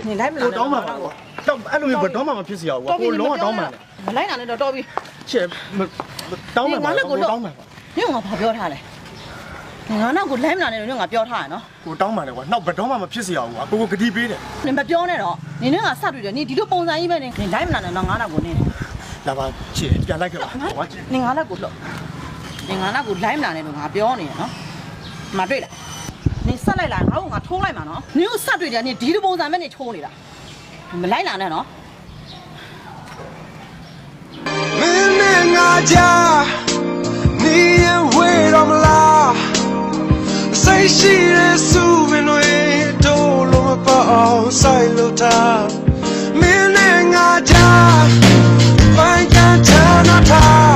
你来不了。တောင်းမှာပါကွာတော့အဲ့လိုမျိုးဘယ်တော့မှမဖြစ်စေရဘူးကွာကိုလုံးဝတောင်းမှာလေ မလိုက်နိုင်တော့တော်ပြီ ချစ်တောင်းမှာပါကိုတောင်းမှာပါ ညငါဘာပြောထားလဲငါနောက်ကိုလိုင်းမလာနဲ့ညငါပြောထားရနော် ကိုတောင်းမှာလေကွာနောက်ဘယ်တော့မှမဖြစ်စေရဘူးကွာကိုဂတိပေးတယ် နင်မပြောနဲ့တော့နင်နဲ့ငါစတွေ့တယ်နင်ဒီလိုပုံစံကြီးပဲနင်လိုင်းမလာနဲ့တော့ငါနောက်ကိုနင် လာပါချစ်ပြန်လိုက်ခဲ့ပါကွာချစ် နင်ငါနောက်ကိုလှုပ်နင်ငါနောက်ကိုလိုင်းမလာနဲ့တော့ငါပြောနေရနော်မတွေ့လားနင်ဆက်လိုက်လာငါ့ကိုငါထိုးလိုက်မှာနော်နင်ကိုစတွေ့တယ်နင်ဒီလိုပုံစံပဲနင်ထိုးနေတာမလိုက်လာနဲ့နော် မင်းနဲ့ငါကြားနေရင်ဝေးတော့မလားစိတ်ရှိတဲ့စုမင်းတွေတို့လုံးမပေါ့အောင်ဆိုင်လို့ထားမင်းနဲ့ငါကြား Find that turn on time